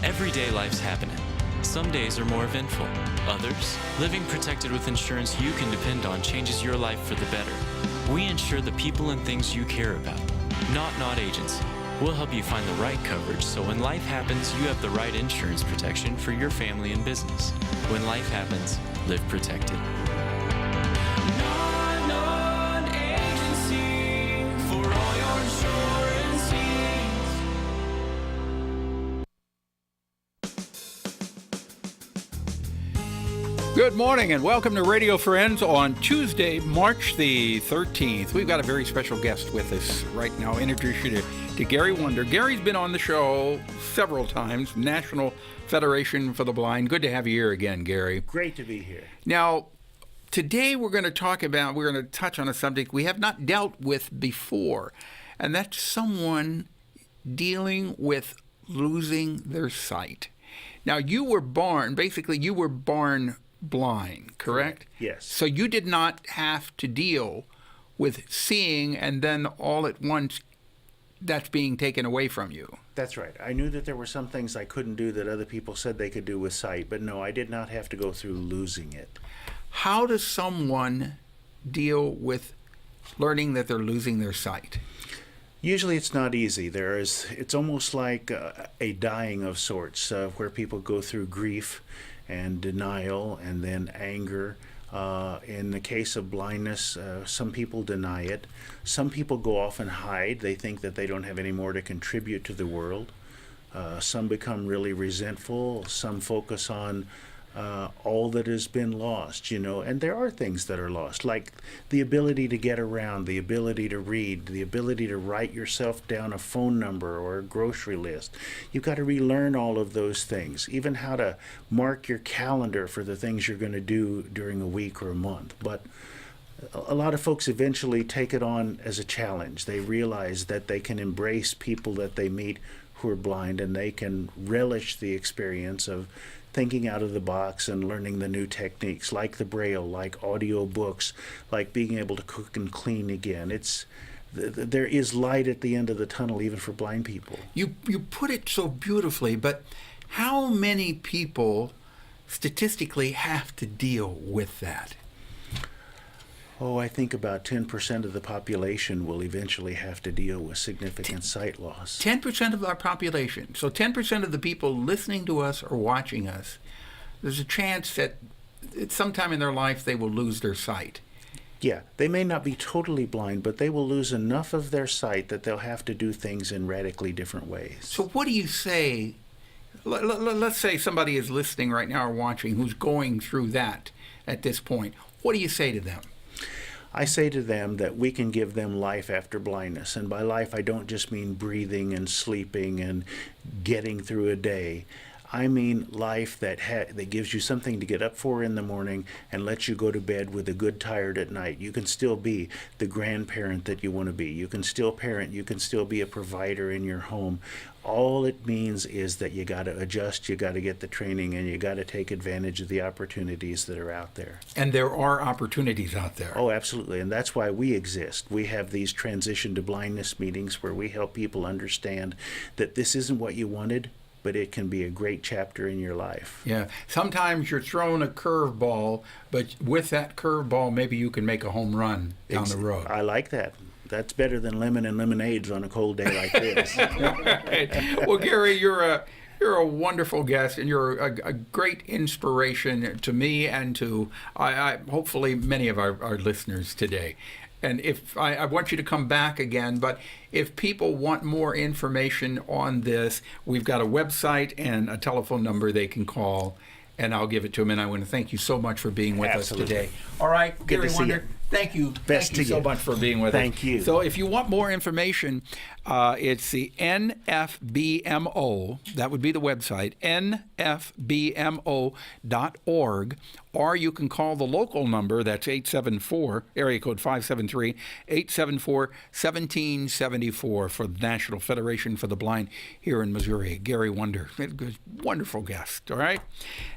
Every day life's happening. Some days are more eventful. Others, living protected with insurance you can depend on changes your life for the better. We insure the people and things you care about. Not Agency. We'll help you find the right coverage so when life happens, you have the right insurance protection for your family and business. When life happens, live protected. Agency for all your insurance needs. Good morning and welcome to Radio Friends on Tuesday, March the 13th. We've got a very special guest with us right now. Introduce you to Gary Wunder. Gary's been on the show several times, National Federation for the Blind. Good to have you here again, Gary. Great to be here. Now, today we're going to touch on a subject we have not dealt with before, and that's someone dealing with losing their sight. Now, you were born blind, correct? Yes. So you did not have to deal with seeing and then all at once that's being taken away from you. That's right. I knew that there were some things I couldn't do that other people said they could do with sight, but no, I did not have to go through losing it. How does someone deal with learning that they're losing their sight? Usually it's not easy. It's almost like a dying of sorts, where people go through grief and denial and then anger. In the case of blindness, some people deny it. Some people go off and hide. They think that they don't have any more to contribute to the world. Some become really resentful. Some focus on all that has been lost, and there are things that are lost, like the ability to get around, the ability to read, the ability to write yourself down a phone number or a grocery list. You've got to relearn all of those things, even how to mark your calendar for the things you're going to do during a week or a month. But a lot of folks eventually take it on as a challenge. They realize that they can embrace people that they meet who are blind, and they can relish the experience of thinking out of the box and learning the new techniques, like the Braille, like audio books, like being able to cook and clean again. There is light at the end of the tunnel, even for blind people. You put it so beautifully, but how many people statistically have to deal with that? Oh, I think about 10% of the population will eventually have to deal with significant sight loss. 10% of our population. So 10% of the people listening to us or watching us, there's a chance that at some time in their life they will lose their sight. Yeah, they may not be totally blind, but they will lose enough of their sight that they'll have to do things in radically different ways. So what do you say? Let's say somebody is listening right now or watching who's going through that at this point. What do you say to them? I say to them that we can give them life after blindness. And by life, I don't just mean breathing and sleeping and getting through a day. I mean life that gives you something to get up for in the morning and lets you go to bed with a good tired at night. You can still be the grandparent that you want to be. You can still parent. You can still be a provider in your home. All it means is that you got to adjust, you got to get the training, and you got to take advantage of the opportunities that are out there. And there are opportunities out there. Oh, absolutely. And that's why we exist. We have these transition to blindness meetings where we help people understand that this isn't what you wanted, but it can be a great chapter in your life. Yeah. Sometimes you're thrown a curveball, but with that curveball, maybe you can make a home run down the road. I like that. That's better than lemon and lemonades on a cold day like this. Right. Well, Gary, you're a wonderful guest, and you're a great inspiration to me and to I hopefully many of our listeners today. And if I want you to come back again, but if people want more information on this, we've got a website and a telephone number they can call, and I'll give it to them. And I want to thank you so much for being with us today. All right, Good Gary to see Wunder, you. thank you. Best Thank you to so you. much for being with us. Thank you. So if you want more information, it's the NFBMO. That would be the website, nfbmo.org. Or you can call the local number, that's 874, area code 573-874-1774 for the National Federation for the Blind here in Missouri. Gary Wunder, wonderful guest, all right?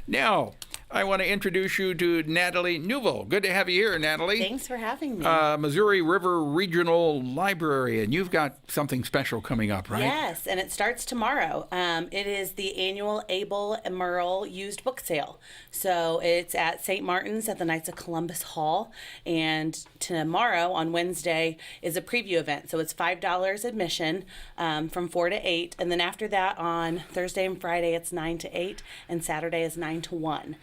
Now, I want to introduce you to Natalie Newville. Good to have you here, Natalie. Thanks for having me. Missouri River Regional Library, and you've got something special coming up, right? Yes, and it starts tomorrow. It is the annual Able MRRL used book sale. So it's at St. Martin's at the Knights of Columbus Hall, and tomorrow on Wednesday is a preview event. So it's $5 admission from 4 to 8, and then after that on Thursday and Friday it's 9 to 8, and Saturday is 9 to 1.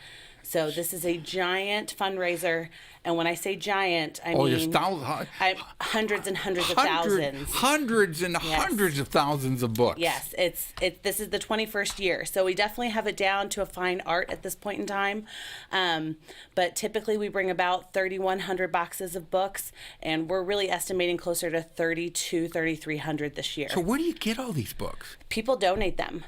So this is a giant fundraiser, and when I say giant, I mean hundreds and hundreds of thousands. Hundreds and hundreds of thousands of books. Yes, this is the 21st year, so we definitely have it down to a fine art at this point in time. But typically we bring about 3,100 boxes of books, and we're really estimating closer to 3,300 this year. So where do you get all these books? People donate them,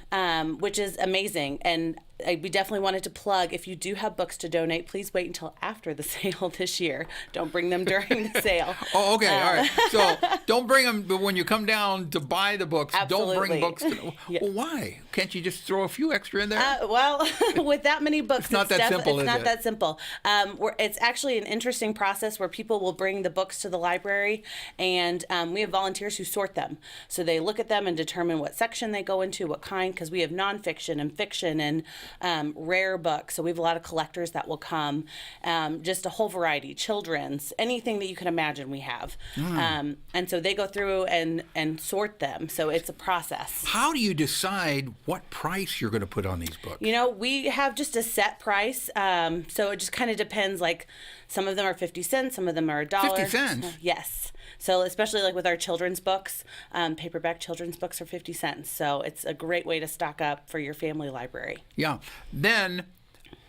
which is amazing. And we definitely wanted to plug, if you do have books to donate, please wait until after the sale this year. Don't bring them during the sale. Oh, okay, all right. So don't bring them, but when you come down to buy the books, Absolutely. Don't bring books. Yeah. Well, why? Can't you just throw a few extra in there? Well, with that many books, it's not that simple, It's not that simple. It's actually an interesting process where people will bring the books to the library, and we have volunteers who sort them. So they look at them and determine what section they go into, what kind, because we have nonfiction and fiction and rare books. So we have a lot of collectors that will come, just a whole variety, children's, anything that you can imagine we have. And so they go through and sort them. So it's a process. How do you decide what price you're going to put on these books? You know, we have just a set price. So it just kind of depends. Like some of them are 50 cents, some of them are $1. 50 cents? Yes. So especially like with our children's books, paperback children's books are 50 cents. So it's a great way to stock up for your family library. Yeah. Then,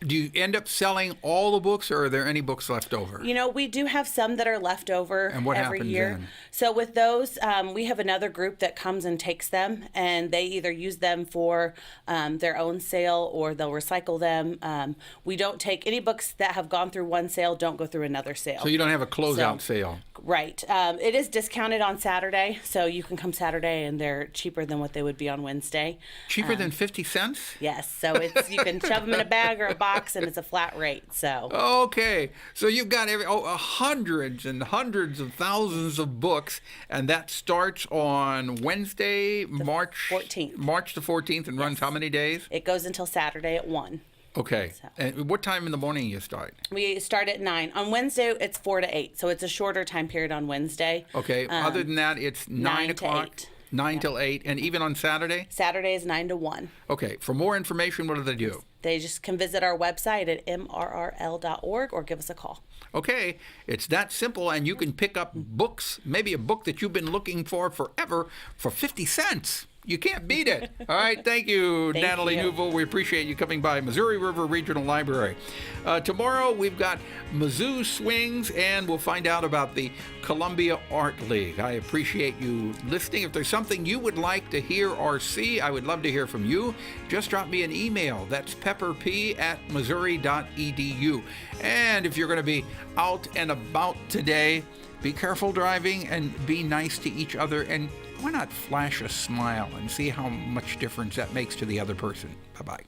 do you end up selling all the books, or are there any books left over? You know, we do have some that are left over And what every happens year. then? So with those, we have another group that comes and takes them, and they either use them for their own sale or they'll recycle them. We don't take any books that have gone through one sale, don't go through another sale. So you don't have a closeout sale? Right. It is discounted on Saturday, so you can come Saturday and they're cheaper than what they would be on Wednesday. Cheaper than 50 cents? Yes. So it's you can shove them in a bag or a box, and it's a flat rate. So. Okay. So you've got hundreds and hundreds of thousands of books, and that starts on Wednesday, March 14th. March the 14th, and runs how many days? It goes until Saturday at 1. Okay. So. And what time in the morning you start? We start at 9. On Wednesday, it's 4 to 8, so it's a shorter time period on Wednesday. Okay. Other than that, it's 9 o'clock. 8. 9 till 8, and even on Saturday? Saturday is 9 to 1. Okay. For more information, what do they do? They just can visit our website at mrrl.org or give us a call. Okay, it's that simple, and you can pick up books, maybe a book that you've been looking for forever, for 50 cents. You can't beat it. All right, thank you, Thank Natalie you. Newville. We appreciate you coming by Missouri River Regional Library. Tomorrow, we've got Mizzou Swings, and we'll find out about the Columbia Art League. I appreciate you listening. If there's something you would like to hear or see, I would love to hear from you. Just drop me an email. That's pepperp@missouri.edu. And if you're going to be out and about today, be careful driving and be nice to each other, and why not flash a smile and see how much difference that makes to the other person. Bye-bye.